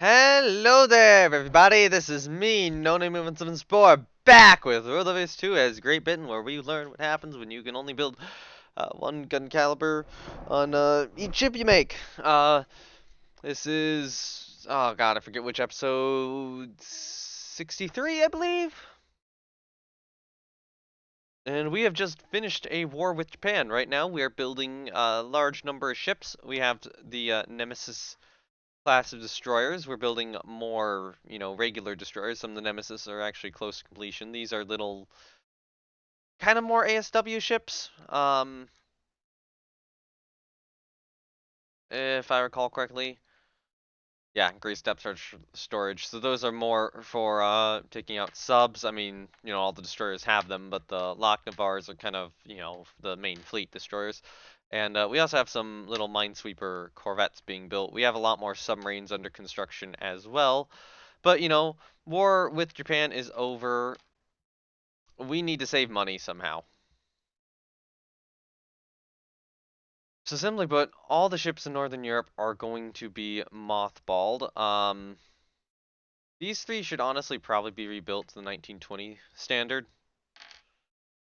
Hello there, everybody. This is me, No Name Movement 74, back with RTW2 as Great Britain, where we learn what happens when you can only build one gun caliber on each ship you make. This is I forget which episode 63, I believe. And we have just finished a war with Japan. Right now, we are building a large number of ships. We have the Nemesis class of destroyers. We're building more, regular destroyers. Some of the Nemesis are actually close to completion. These are little, kind of more ASW ships, if I recall correctly. Yeah, increased depth storage. So those are more for taking out subs. I mean, all the destroyers have them, but the Loch Navars are kind of, the main fleet destroyers. And we also have some little minesweeper corvettes being built. We have a lot more submarines under construction as well. But, war with Japan is over. We need to save money somehow. So simply put, all the ships in Northern Europe are going to be mothballed. These three should honestly probably be rebuilt to the 1920 standard,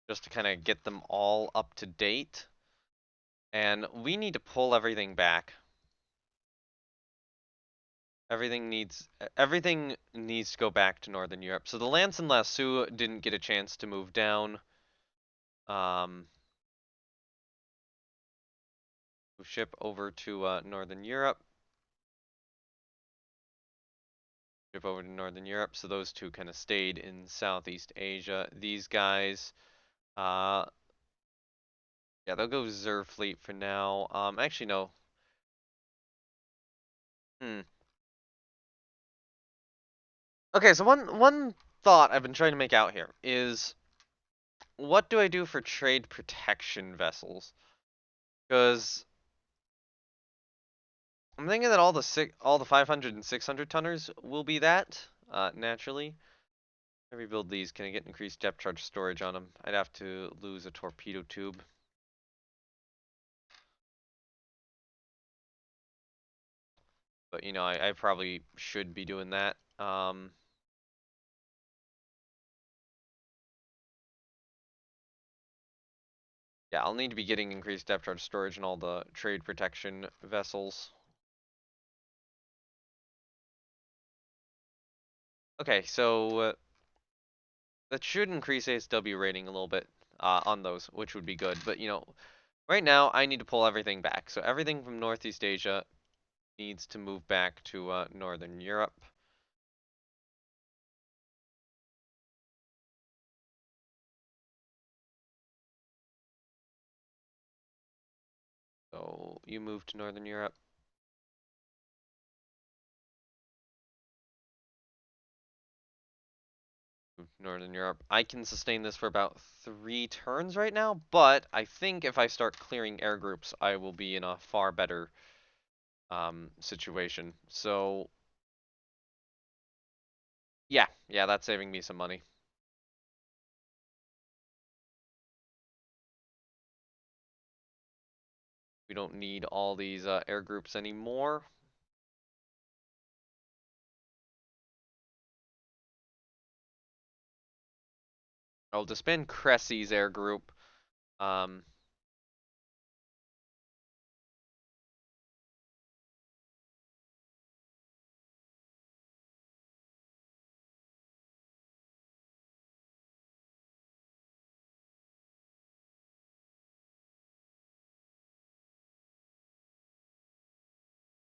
just to kind of get them all up to date. And we need to pull everything back. Everything needs to go back to Northern Europe. So the Lance and Lasso didn't get a chance to move down. Move ship over to Northern Europe. Ship over to Northern Europe. So those two kind of stayed in Southeast Asia. These guys, uh, yeah, they'll go Reserve Fleet for now. Actually no. Hmm. Okay, so one thought I've been trying to make out here is, what do I do for trade protection vessels? Because I'm thinking that all the 500 and 600 tonners will be that, naturally. I rebuild these. Can I get increased depth charge storage on them? I'd have to lose a torpedo tube. But I probably should be doing that. Yeah, I'll need to be getting increased depth charge storage in all the trade protection vessels. Okay, so that should increase ASW rating a little bit on those, which would be good. But right now I need to pull everything back. So everything from Northeast Asia needs to move back to Northern Europe. So you move to Northern Europe. Northern Europe. I can sustain this for about 3 turns right now, but I think if I start clearing air groups, I will be in a far better situation. So yeah, that's saving me some money. We don't need all these air groups anymore. I'll disband Cressy's air group. Um,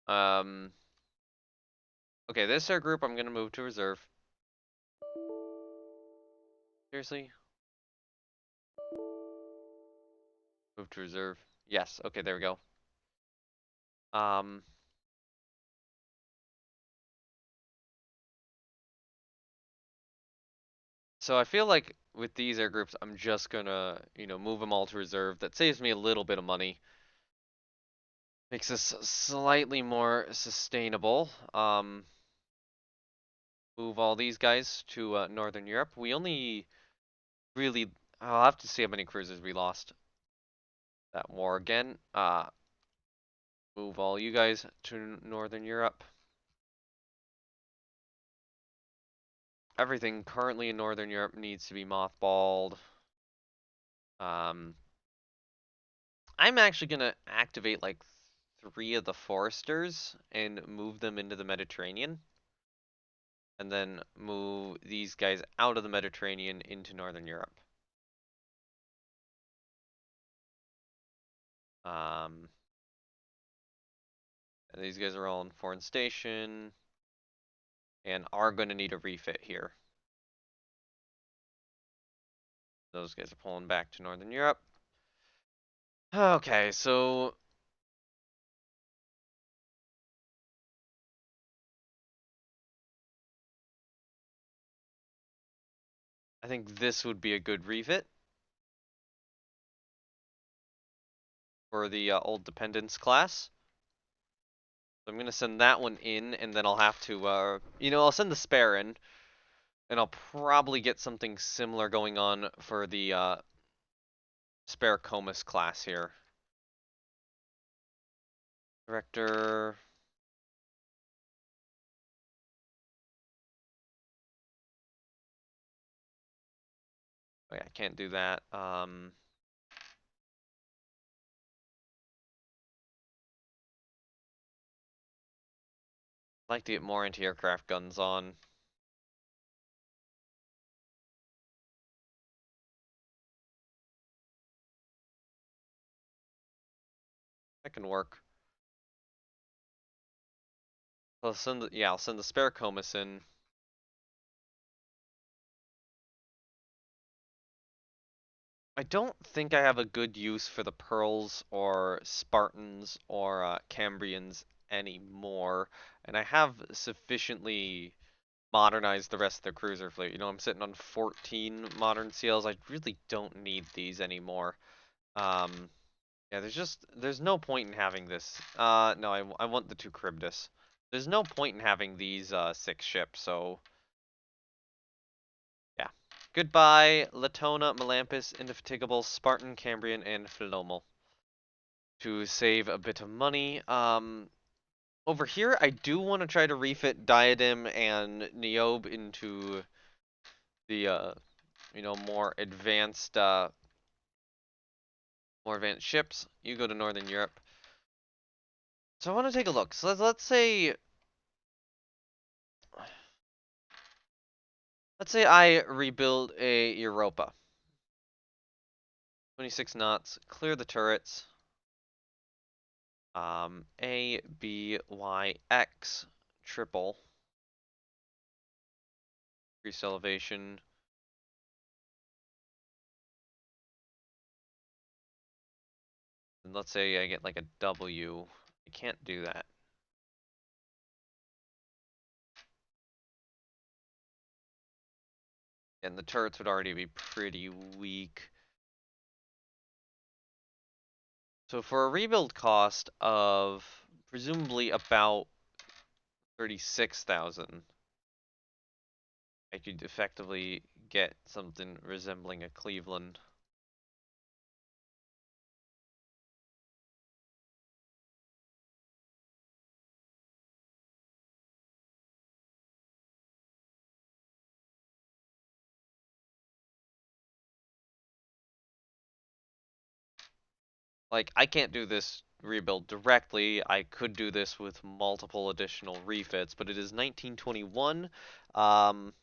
um, okay, this air group I'm gonna move to reserve. Seriously? Move to reserve. Yes, okay, there we go. Um, so I feel like with these air groups, I'm just gonna, move them all to reserve. That saves me a little bit of money. Makes this slightly more sustainable. Move all these guys to Northern Europe. We only really, I'll have to see how many cruisers we lost that war again. Move all you guys to Northern Europe. everything currently in Northern Europe needs to be mothballed. Um, I'm actually gonna activate like 3 of the foresters and move them into the Mediterranean. And then move these guys out of the Mediterranean into Northern Europe. Um, and these guys are all in foreign station and are going to need a refit here. Those guys are pulling back to Northern Europe. Okay, so I think this would be a good refit for the old dependence class. So I'm going to send that one in, and then I'll have to, I'll send the spare in, and I'll probably get something similar going on for the spare Comus class here. Director. Oh yeah, I can't do that. I'd like to get more anti-aircraft guns on. That can work. I'll send the spare Comus in. I don't think I have a good use for the Pearls or Spartans or Cambrians anymore, and I have sufficiently modernized the rest of the cruiser fleet. I'm sitting on 14 modern CLs. I really don't need these anymore. Um, yeah, there's no point in having this. No, I want the 2 Charybdis. There's no point in having these 6 ships, so yeah. Goodbye, Latona, Melampus, Indefatigable, Spartan, Cambrian, and Philomel. To save a bit of money. Over here, I do want to try to refit Diadem and Niobe into the, more advanced ships. You go to Northern Europe. So I want to take a look. So let's say I rebuild a Europa. 26 knots, clear the turrets. A, B, Y, X, triple. Increase elevation. And let's say I get like a W. I can't do that. And the turrets would already be pretty weak. So for a rebuild cost of presumably about 36,000, I could effectively get something resembling a Cleveland. Like, I can't do this rebuild directly. I could do this with multiple additional refits, but it is 1921. Um,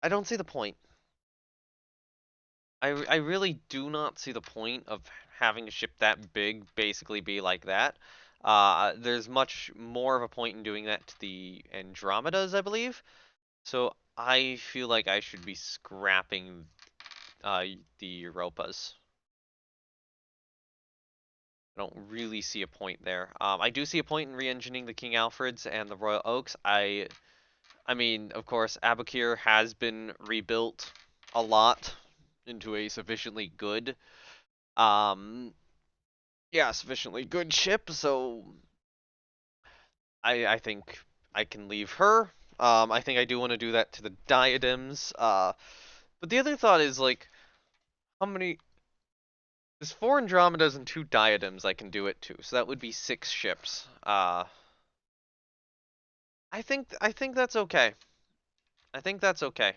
I don't see the point. I really do not see the point of having a ship that big basically be like that. There's much more of a point in doing that to the Andromedas, I believe. So I feel like I should be scrapping the Europas. I don't really see a point there. I do see a point in re-engineering the King Alfreds and the Royal Oaks. I mean, of course, Abukir has been rebuilt a lot into a sufficiently good, um, yeah, sufficiently good ship. So I think I can leave her. I think I do want to do that to the diadems. But the other thought is like, how many? There's 4 Andromedas and 2 diadems I can do it to, so that would be 6 ships. I think that's okay. I think that's okay.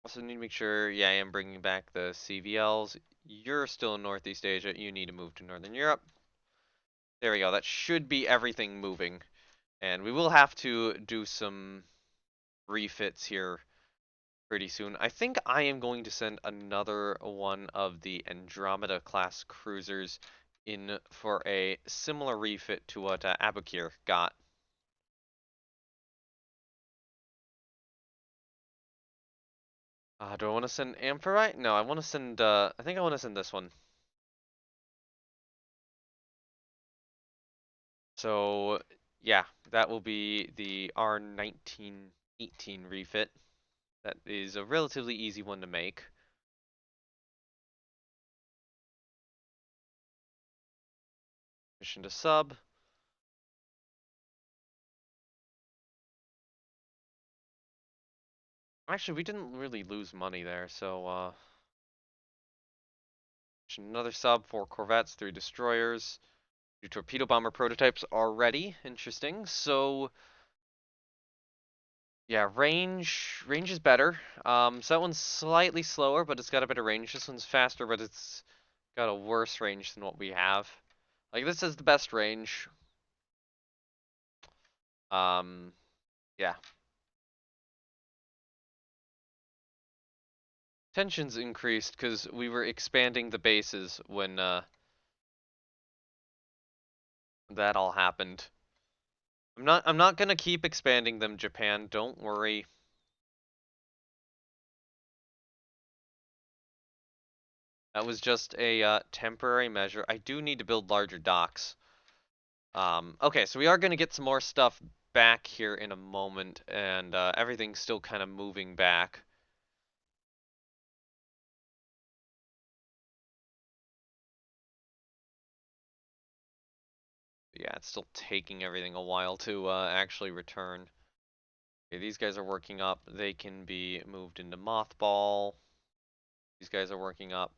Also need to make sure, yeah, I am bringing back the CVLs. You're still in Northeast Asia. You need to move to Northern Europe. There we go. That should be everything moving. And we will have to do some refits here pretty soon. I think I am going to send another one of the Andromeda class cruisers in for a similar refit to what Abukir got. Do I want to send Amphitrite? No, I want to send, I think I want to send this one. So, yeah, that will be the R1918 refit. That is a relatively easy one to make. Mission to sub. Actually, we didn't really lose money there, so, another sub, 4 corvettes, 3 destroyers. 2 torpedo bomber prototypes are ready. Interesting. So, yeah, range is better. So that one's slightly slower, but it's got a better range. This one's faster, but it's got a worse range than what we have. Like, this is the best range. Yeah. Tensions increased because we were expanding the bases when that all happened. I'm not gonna keep expanding them, Japan. Don't worry. That was just a temporary measure. I do need to build larger docks. Okay, so we are gonna get some more stuff back here in a moment, and everything's still kind of moving back. Yeah, it's still taking everything a while to actually return. Okay, these guys are working up. They can be moved into mothball. These guys are working up.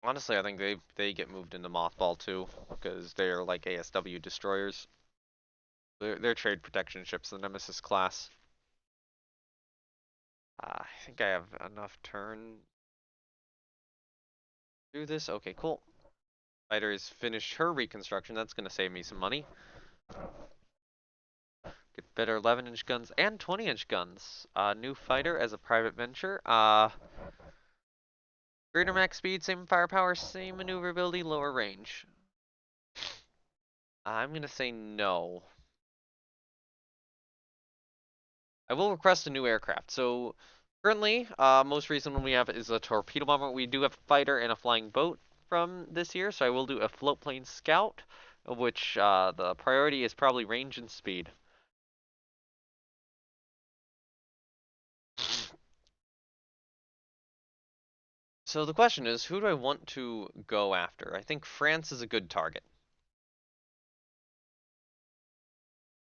Honestly, I think they get moved into mothball too, because they're like ASW destroyers. They're trade protection ships, the Nemesis class. I think I have enough turn to do this. Okay, cool. Fighter has finished her reconstruction. That's gonna save me some money. Get better 11-inch guns and 20-inch guns. New fighter as a private venture. Greater max speed, same firepower, same maneuverability, lower range. I'm gonna say no. I will request a new aircraft. So currently, most recent one we have is a torpedo bomber. We do have a fighter and a flying boat from this year, so I will do a float plane scout, of which the priority is probably range and speed. So the question is, who do I want to go after? I think France is a good target.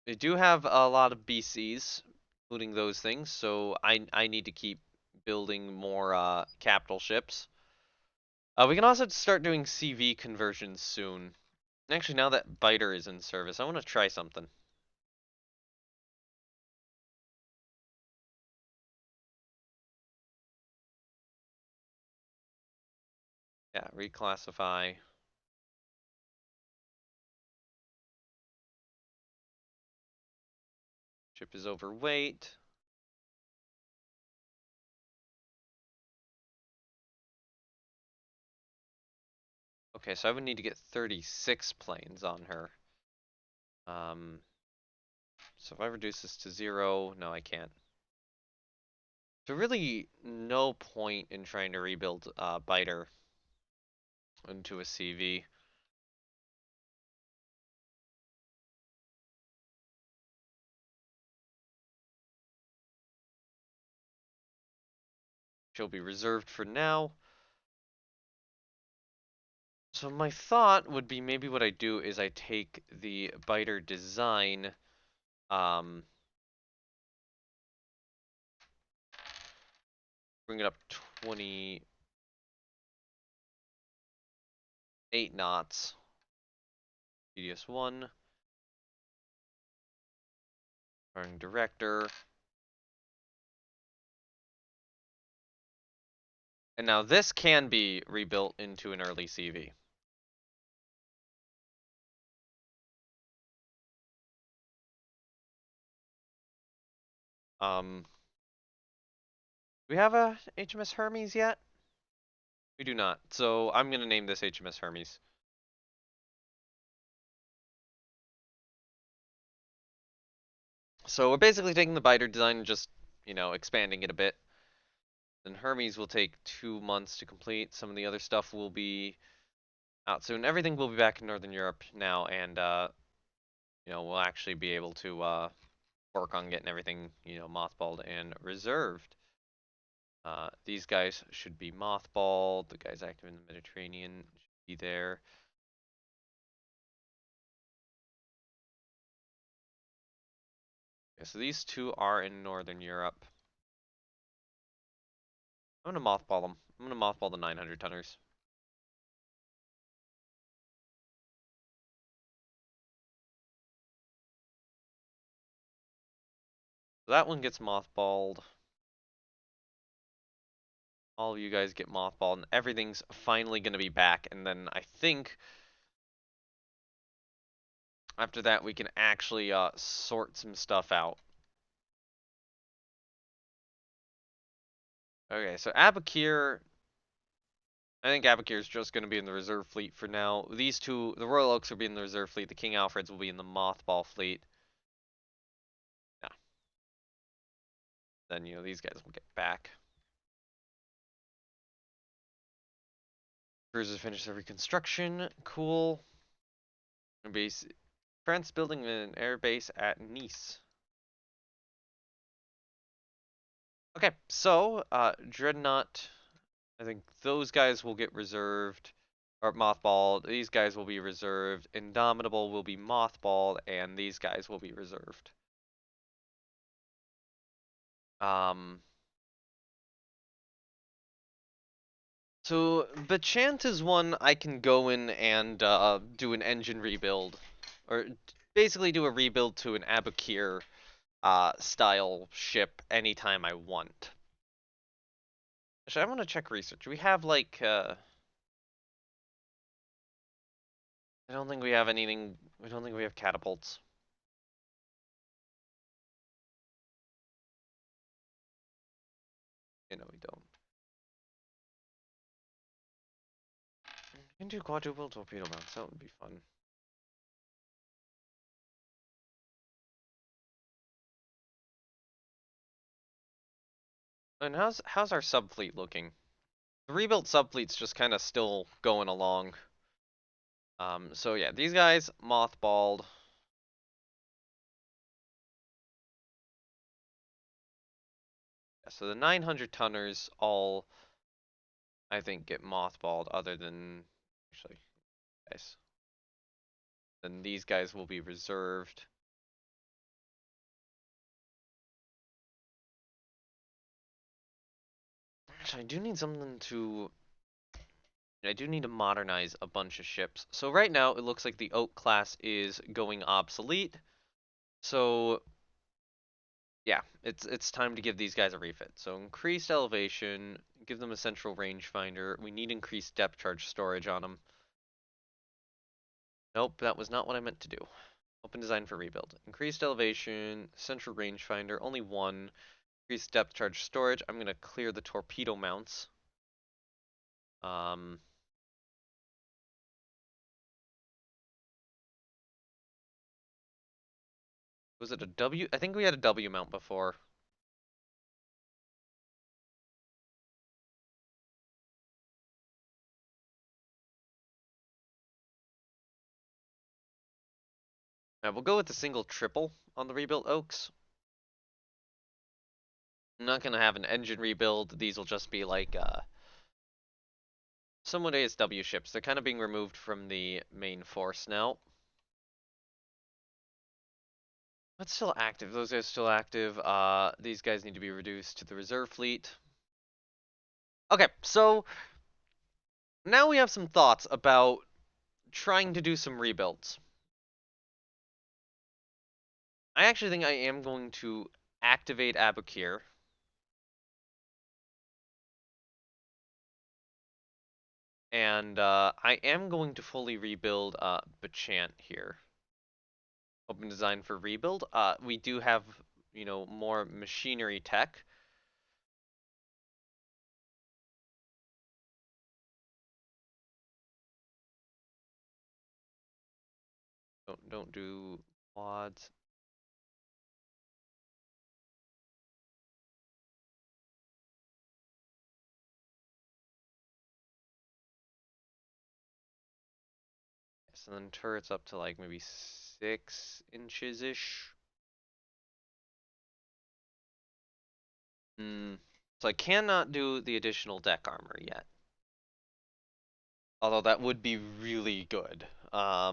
They do have a lot of BCs, including those things, so I need to keep building more capital ships. We can also start doing CV conversions soon. Actually, now that Biter is in service, I want to try something. Yeah, reclassify. Ship is overweight. Okay, so I would need to get 36 planes on her. So if I reduce this to 0, no, I can't. So really, no point in trying to rebuild Biter into a CV. She'll be reserved for now. So my thought would be maybe what I do is I take the Biter design, bring it up 28 knots. TDS1. Firing director. And now this can be rebuilt into an early CV. Do we have a HMS Hermes yet? We do not. So I'm gonna name this HMS Hermes. So we're basically taking the biter design and just, expanding it a bit. Then Hermes will take 2 months to complete. Some of the other stuff will be out soon. Everything will be back in Northern Europe now, and we'll actually be able to work on getting everything, mothballed and reserved. These guys should be mothballed. The guys active in the Mediterranean should be there. Okay, so these two are in Northern Europe. I'm gonna mothball them. I'm gonna mothball the 900 tonners. So that one gets mothballed. All of you guys get mothballed, and everything's finally gonna be back. And then I think after that we can actually sort some stuff out. Okay, so Abakir, I think Abakir is just going to be in the reserve fleet for now. These two, the Royal Oaks will be in the reserve fleet. The King Alfreds will be in the mothball fleet. Yeah. Then, these guys will get back. Cruisers finish their reconstruction. Cool. Base. France building an air base at Nice. Okay, so, Dreadnought, I think those guys will get reserved. Or mothballed. These guys will be reserved. Indomitable will be mothballed, and these guys will be reserved. So Bachant is one I can go in and do an engine rebuild, or basically do a rebuild to an Abukir style ship anytime I want. Actually, I want to check research. We have like I don't think we have anything. We don't think we have catapults. We don't. We can do quadruple torpedo mounts. That would be fun. And how's our subfleet looking? The rebuilt subfleet's just kind of still going along. So yeah, these guys mothballed. Yeah, so the 900 tonners all, I think, get mothballed. Other than actually, guys, then these guys will be reserved. Actually, I do need something to. I do need to modernize a bunch of ships. So right now, it looks like the Oak class is going obsolete. So yeah, it's time to give these guys a refit. So increased elevation, give them a central rangefinder. We need increased depth charge storage on them. Nope, that was not what I meant to do. Open design for rebuild. Increased elevation, central rangefinder, only one. Increased depth charge storage. I'm gonna clear the torpedo mounts. Was it a W? I think we had a W mount before. We'll go with the single triple on the rebuilt Oaks. I'm not gonna have an engine rebuild. These will just be like somewhat ASW ships. They're kind of being removed from the main force now. But still active. Those guys are still active. These guys need to be reduced to the reserve fleet. Okay, so now we have some thoughts about trying to do some rebuilds. I actually think I am going to activate Abukir. And I am going to fully rebuild Bachant here. Open design for rebuild. We do have, more machinery tech. Don't do quads. Yes, and then turrets up to like maybe 6 inches ish. So I cannot do the additional deck armor yet. Although that would be really good. I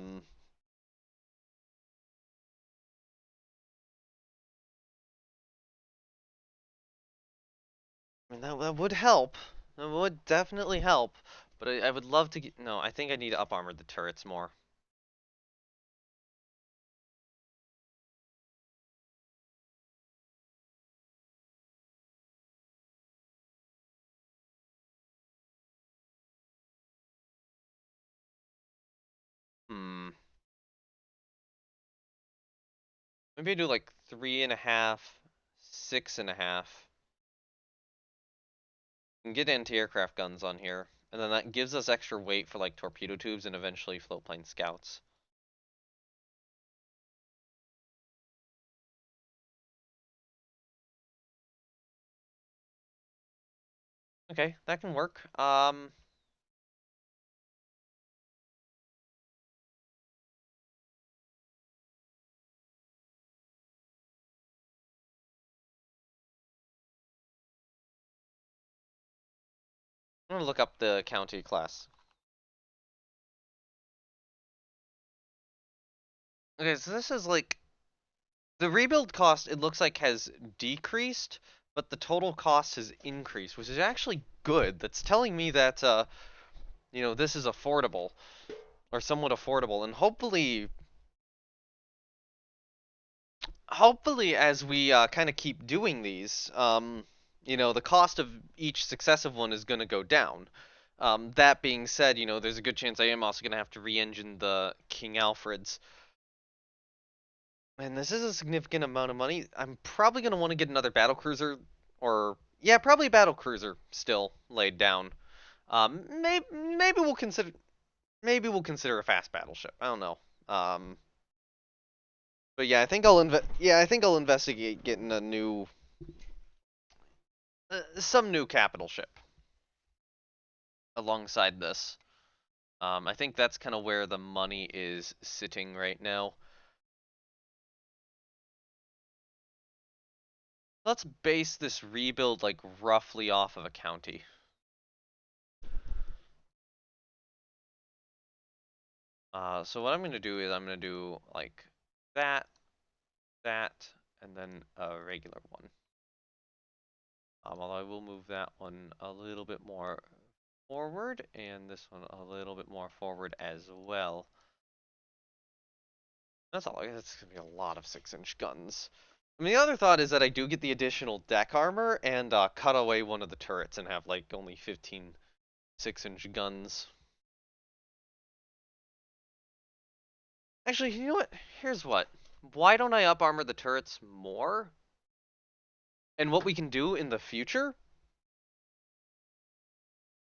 mean, that would help. That would definitely help. But I would love to get. No, I think I need to up armor the turrets more. Hmm. Maybe I do like 3.5, 6.5. And get anti-aircraft guns on here. And then that gives us extra weight for like torpedo tubes and eventually float plane scouts. Okay, that can work. I'm gonna look up the county class. Okay, so this is like the rebuild cost, it looks like has decreased, but the total cost has increased, which is actually good. That's telling me that this is affordable or somewhat affordable, and hopefully as we kind of keep doing these, the cost of each successive one is going to go down. That being said, there's a good chance I am also going to have to re-engine the King Alfreds. And this is a significant amount of money. I'm probably going to want to get another battle cruiser, or yeah, probably a battle cruiser still laid down. Maybe we'll consider a fast battleship. I don't know. But yeah, I think I'll investigate getting a new some new capital ship alongside this. I think that's kind of where the money is sitting right now. Let's base this rebuild like roughly off of a county. So what I'm gonna do is I'm gonna do like that, that, and then a regular one. Although I will move that one a little bit more forward, and this one a little bit more forward as well. That's all. That's gonna be a lot of 6-inch guns. I mean, the other thought is that I do get the additional deck armor and cut away one of the turrets and have like only 15 6-inch guns. Actually, you know what? Here's what. Why don't I up armor the turrets more? And what we can do in the future?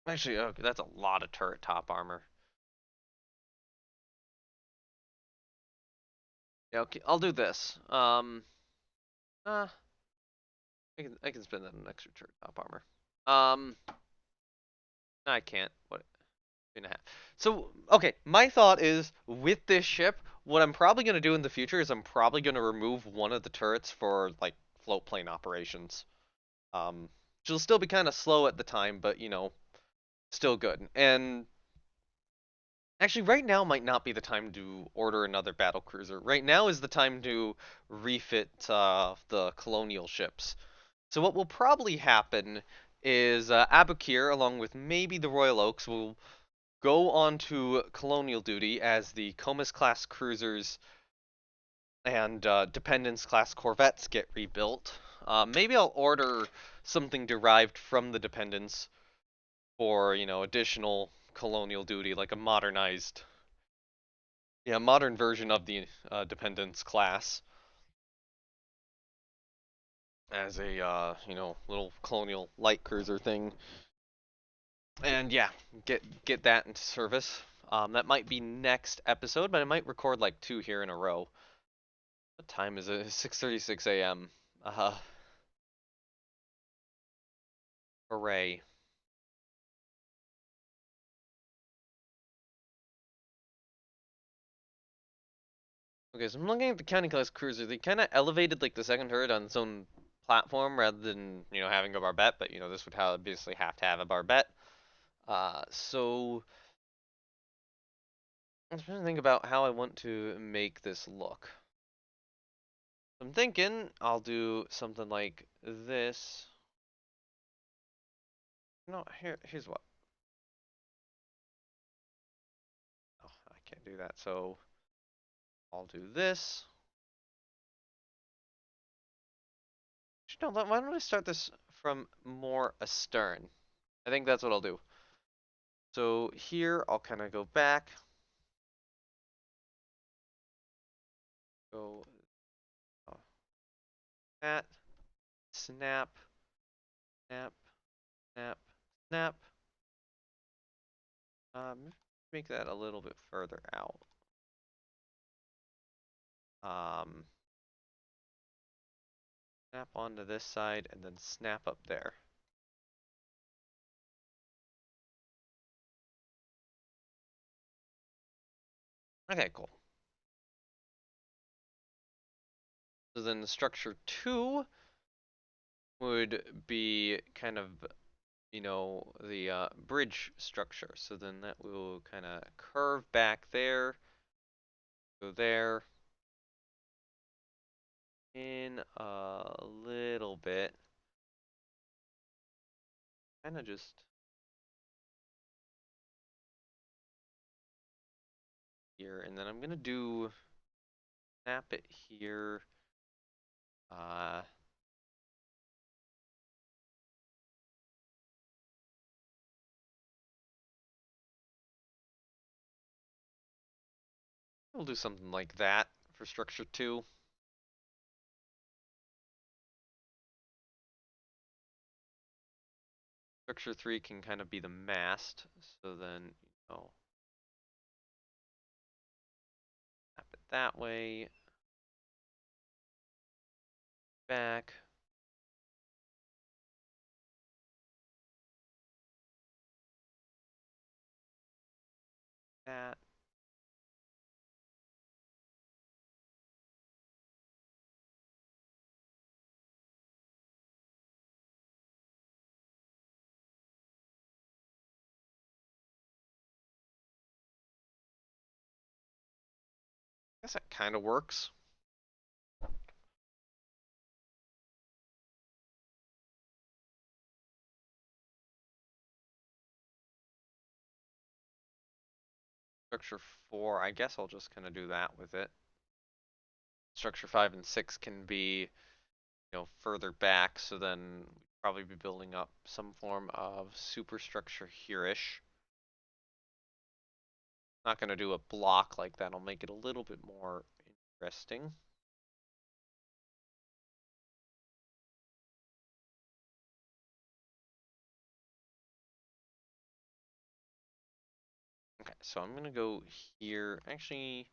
Actually, okay, that's a lot of turret top armor. Yeah, okay, I'll do this. Uh, I can spend that on extra turret top armor. I can't. What? 2.5. So, okay, my thought is with this ship, what I'm probably gonna do in the future is I'm probably gonna remove one of the turrets for like float plane operations. She'll still be kind of slow at the time, but still good. And actually, right now might not be the time to order another battle cruiser. Right now is the time to refit the colonial ships. So what will probably happen is Abukir, along with maybe the Royal Oaks, will go on to colonial duty as the Comus class cruisers and Dependence class corvettes get rebuilt. Maybe I'll order something derived from the Dependence for, additional colonial duty, like a modernized, yeah, modern version of the Dependence class as a, little colonial light cruiser thing. And yeah, get that into service. That might be next episode, but I might record like 2 here in a row. What time is it? 6:36 a.m. Hooray. Okay, so I'm looking at the county class cruiser. They kind of elevated like the second turret on its own platform rather than having a barbette, but this would obviously have to have a barbette. So I'm trying to think about how I want to make this look. I'm thinking I'll do something like this. No, here's what. Oh, I can't do that. So I'll do this. No, why don't I start this from more astern? I think that's what I'll do. So here I'll kind of go back. Go that. Snap. Snap. Snap. Snap. Make that a little bit further out. Snap onto this side and then snap up there. Okay, cool. So then the structure 2 would be kind of, the bridge structure. So then that will kind of curve back there, go there, in a little bit. Kind of just here, and then I'm gonna do snap it here. We'll do something like that for structure 2. Structure 3 can kind of be the mast, so then, snap it that way. Back. That. I guess that kind of works. Structure 4, I guess I'll just kind of do that with it. Structure 5 and 6 can be, further back, so then we'd probably be building up some form of superstructure here-ish. Not going to do a block like that. I'll make it a little bit more interesting. Okay, so I'm going to go here. Actually,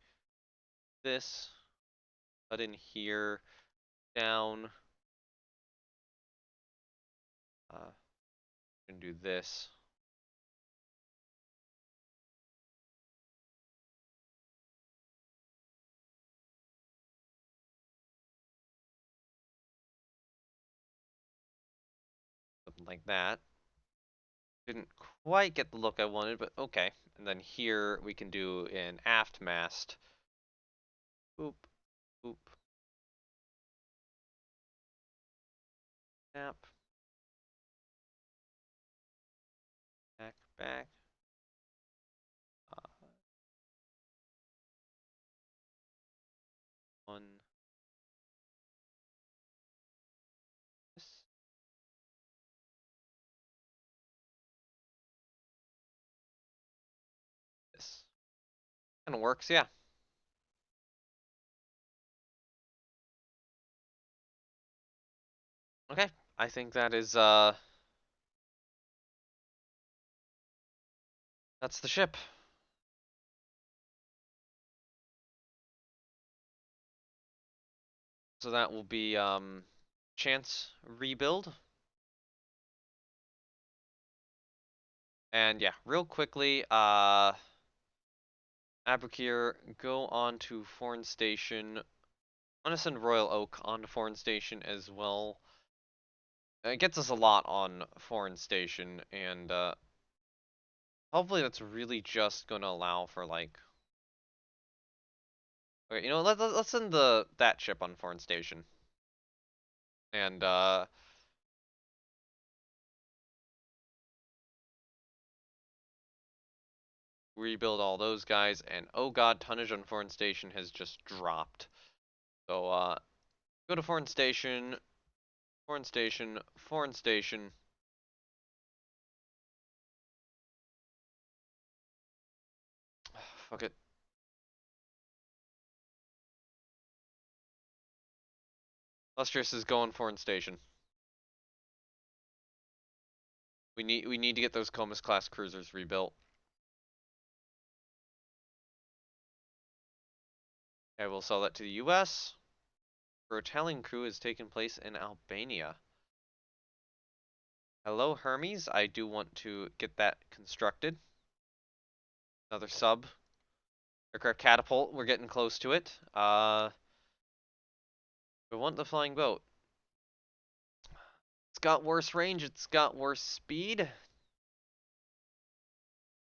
this, put in here, down. Gonna do this. Something like that. Didn't quite get the look I wanted, but okay. And then here we can do an aft mast. Boop, boop. Snap. Back, back. One. Kinda works, yeah. Okay. I think that is that's the ship. So that will be chance rebuild. And yeah, real quickly, Abrakir, go on to Foreign Station. I'm gonna send Royal Oak onto Foreign Station as well. It gets us a lot on Foreign Station, and hopefully that's really just gonna allow for like. Okay, let's send that ship on Foreign Station, and rebuild all those guys. And oh god, tonnage on Foreign Station has just dropped. So go to Foreign Station, Foreign Station, Foreign Station. Fuck it. Lustrous is going Foreign Station. We need to get those Comus class cruisers rebuilt. I will sell that to the US. Italian crew has taken place in Albania. Hello, Hermes. I do want to get that constructed. Another sub. Aircraft catapult. We're getting close to it. We want the flying boat. It's got worse range. It's got worse speed.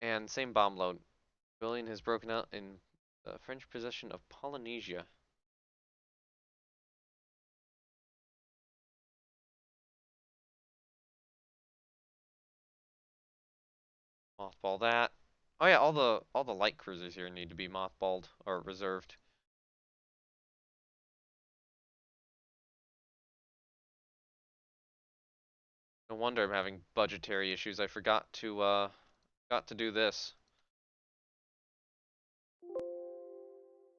And same bomb load. Rebellion has broken out in the French possession of Polynesia. Mothball that. Oh yeah, all the light cruisers here need to be mothballed or reserved. No wonder I'm having budgetary issues. I forgot to do this.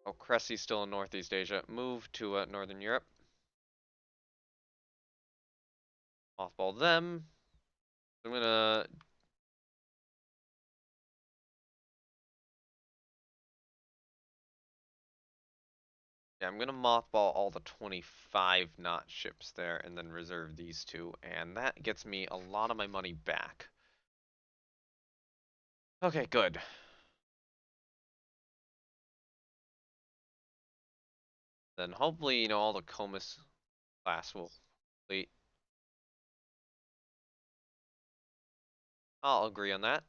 Oh, Cressy's still in Northeast Asia. Move to Northern Europe. Mothball them. I'm gonna. Yeah, I'm gonna mothball all the 25 knot ships there and then reserve these two, and that gets me a lot of my money back. Okay, good. Then hopefully, all the Comus class will complete. I'll agree on that.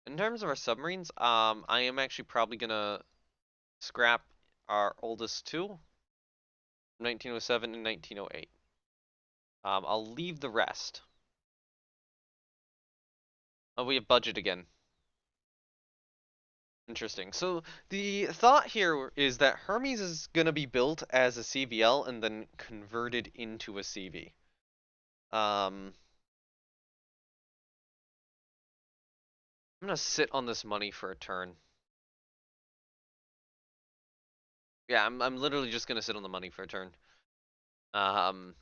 In terms of our submarines, I am actually probably gonna scrap our oldest two, 1907 and 1908. I'll leave the rest. Oh, we have budget again. Interesting. So the thought here is that Hermes is gonna be built as a CVL and then converted into a CV. I'm gonna sit on this money for a turn. Yeah, I'm literally just gonna sit on the money for a turn. Um,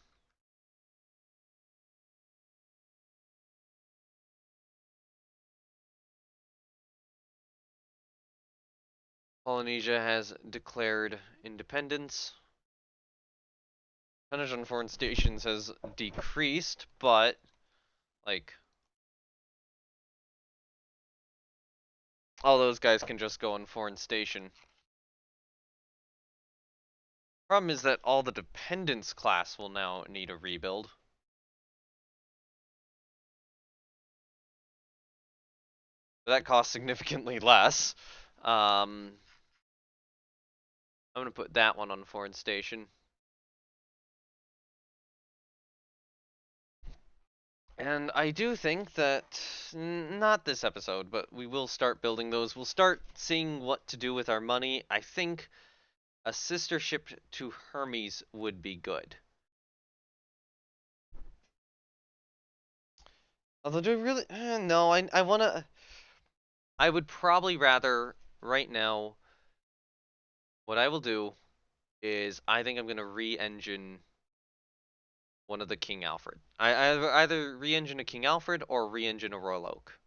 Polynesia has declared independence. Tonnage on foreign stations has decreased, but like all those guys can just go on foreign station. Problem is that all the dependence class will now need a rebuild. But that costs significantly less. I'm gonna put that one on foreign station. And I do think that, not this episode, but we will start building those. We'll start seeing what to do with our money. I think a sister ship to Hermes would be good. Although, do I really? No, I wanna. I would probably rather right now. What I will do is I think I'm gonna re-engine one of the King Alfred. I either re-engine a King Alfred or re-engine a Royal Oak.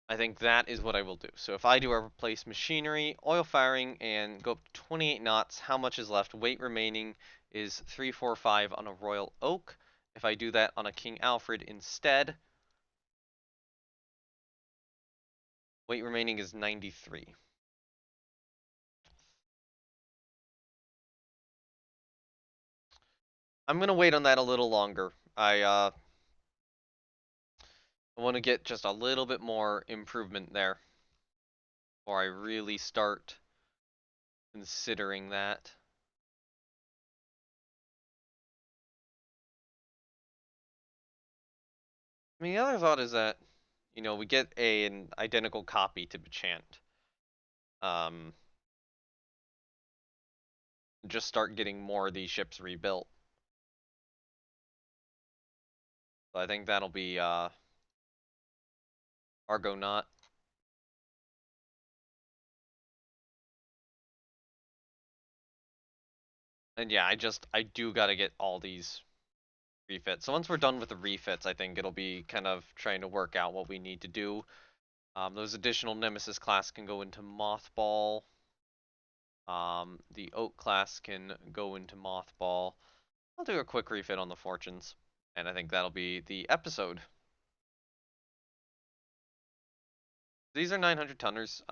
I think that is what I will do. So if I do a replace machinery, oil firing, and go up to 28 knots, how much is left? Weight remaining is 345 on a Royal Oak. If I do that on a King Alfred instead, weight remaining is 93. I'm gonna wait on that a little longer. I want to get just a little bit more improvement there before I really start considering that. I mean, the other thought is that, we get an identical copy to Bachant. Um, just start getting more of these ships rebuilt. So I think that'll be Argonaut. And yeah, I do gotta get all these refits. So once we're done with the refits, I think it'll be kind of trying to work out what we need to do. Those additional Nemesis class can go into Mothball. The Oak class can go into Mothball. I'll do a quick refit on the Fortunes, and I think that'll be the episode. These are 900 tonners.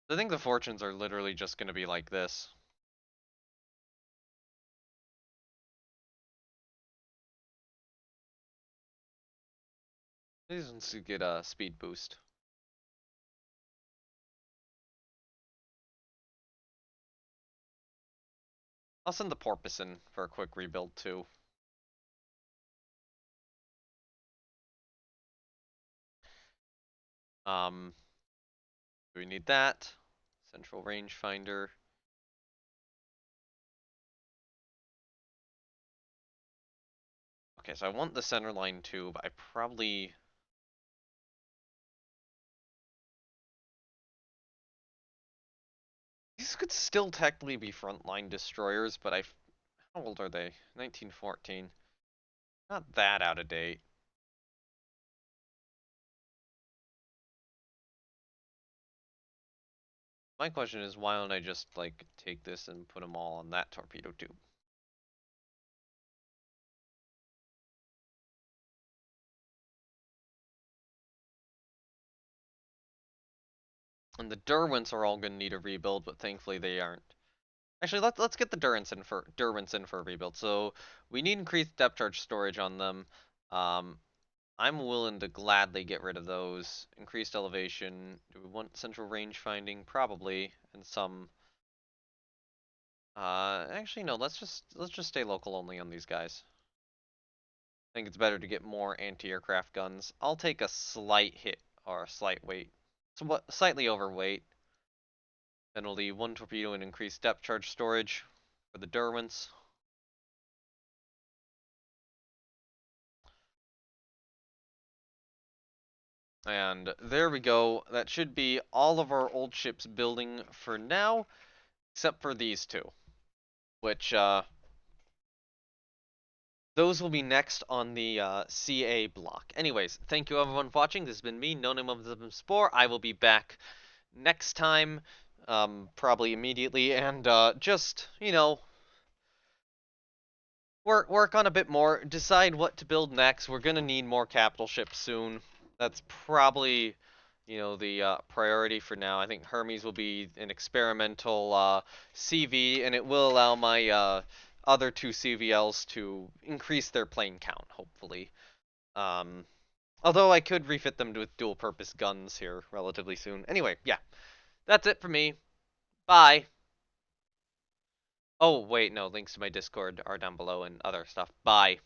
I think the Fortunes are literally just going to be like this. These ones get a speed boost. I'll send the Porpoise in for a quick rebuild too. Do we need that? Central rangefinder. Okay, so I want the center line too, but I probably... These could still technically be frontline destroyers, but how old are they? 1914. Not that out of date. My question is, why don't I just, like, take this and put them all on that torpedo tube? And the Derwents are all going to need a rebuild, but thankfully they aren't. Actually, let's get the Derwents in for a rebuild. So we need increased depth charge storage on them. I'm willing to gladly get rid of those. Increased elevation. Do we want central range finding? Probably, and some. Actually no. Let's just stay local only on these guys. I think it's better to get more anti-aircraft guns. I'll take a slight hit or a slight weight, slightly overweight. Then we'll leave one torpedo and increased depth charge storage for the Derwents. And there we go. That should be all of our old ships building for now, except for these two, which those will be next on the CA block. Anyways, thank you everyone for watching. This has been me, No Name of the Spore. I will be back next time, probably immediately, and just, work on a bit more, decide what to build next. We're gonna need more capital ships soon. That's probably, the priority for now. I think Hermes will be an experimental CV, and it will allow my other two CVLs to increase their plane count, hopefully. Um, although I could refit them with dual-purpose guns here relatively soon. Anyway, yeah, that's it for me. Bye. Oh, wait, no, links to my Discord are down below and other stuff. Bye.